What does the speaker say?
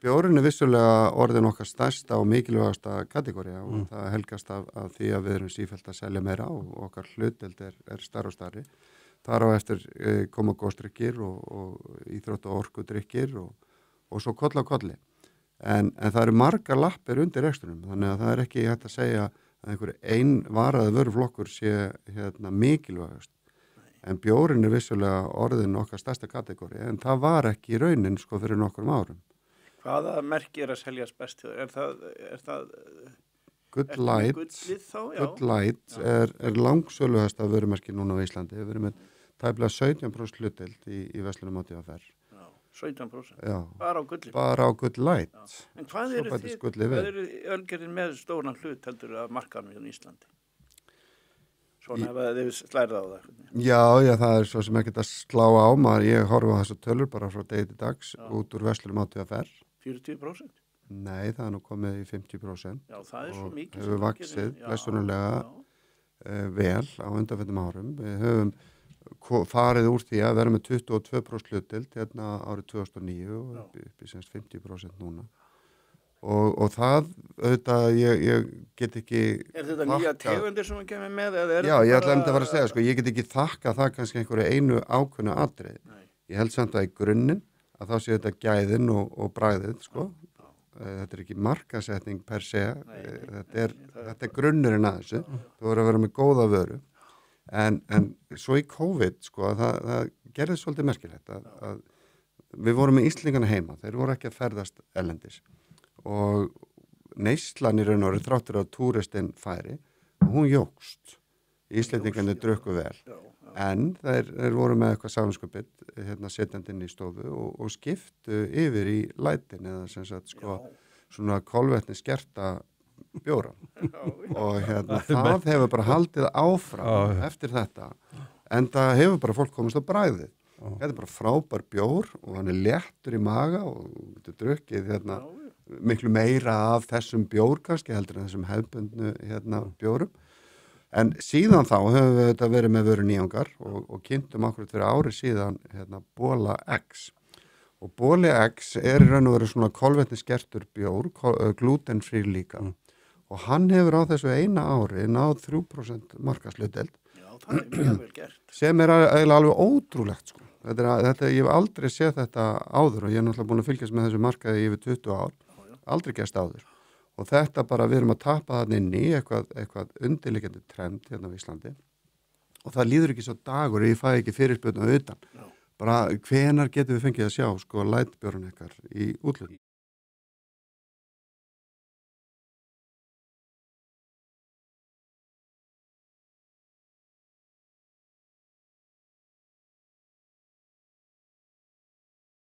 bjórinn vissulega orðin okkar stærsta og mikilvægasta kategóría og það helgast af því að við erum sífellt að selja meira og okkar hlutdeild er stærri og stærri. Þar á eftir koma gósdrykkir og íþrótt- og orkudrykkir og svo koll á kolli. En það eru margar lappir undir rekstrinum, þannig að það er ekki hægt að segja að einhver varaði vöruflokkur sé mikilvægast. En bjórinn vissulega orðin okkar stærsta kategóri, en það var ekki í raunin fyrir nokkrum árum. Hvaða merki að seljast best? Er það Good Light, gullið þá? Good Light er langsöluhasta vörumerki núna á Íslandi. Við erum með tæplega 17% hlutdeild í verslunum á DFR. Já, 17%? Já. Bara á gullið? Bara á Good Light. Já. En hvað eru Ölgerðin með stóran hlut heldur að markaðnum í Íslandi? Svona ef þið slærið á það. Já, það er svo sem ekkert að slá á maður. Ég horfa á þessu tölur bara frá degi til dags út úr verslunum á DFR. 40%? Nei, það er nú komið í 50%. Já, það er svo mikið. Og hefur vaxið blessunarlega vel á undanförnum árum. Við höfum farið úr því að vera með 22% hlutdeild hérna árið 2009 og upp í 50% núna. Og það, auðvitað, ég get ekki... Er þetta nýja tegundir sem við kemur með? Já, ég ætla að fara að segja, ég get ekki þakka það kannski einhverju einu ákveðnu atriði. Ég held samt að í grunninn að þá sé þetta gæðin og bragðið, Þetta er ekki markaðsetning per se, þetta er grunnurinn að þessu. Þú voru að vera með góða vöru. En svo í COVID, það gerði svolítið merkilegt að við vorum með Íslendingana heima, þeir voru ekki að ferðast erlendis. Og neyslan í raun og veru þráttur að túristinn færi og hún jókst. Íslendingarnir drukku vel. En þeir voru með eitthvað samanskupið setjandi inn í stofu og skiptu yfir í lætin eða sem sagt svona kolvetni skerta bjóra. Og það hefur bara haldið áfram eftir þetta. En það hefur bara fólk komist á bragðið. Þetta er bara frábær bjór og hann er léttur í maga og þetta drukkið miklu meira af þessum bjór kannski heldur en þessum hefðbundnu bjórum. En síðan þá höfum við þetta verið með vöru nýjangar og kynntum akkurat fyrir ári síðan Bola X. Og Boli X í raun og veru svona kolvetni skertur bjór, glútenfrí líka. Og hann hefur á þessu eina ári náð 3% markaðshlutdeild. Já, það er mjög vel gert. Sem er alveg ótrúlegt, Þetta, ég hef aldrei séð þetta áður og ég er náttúrulega búin að fylgjast með þessu markaði yfir 20 ár. Aldrei gerst áður. Og þetta bara, við erum að tapa þarna inn í eitthvað undirliggjandi trend hérna á Íslandi. Og það líður ekki svo dagur, ég fæ ekki fyrirspurn á utan. Bara hvenær getum við fengið að sjá lætbjórun ykkar í útlöndum?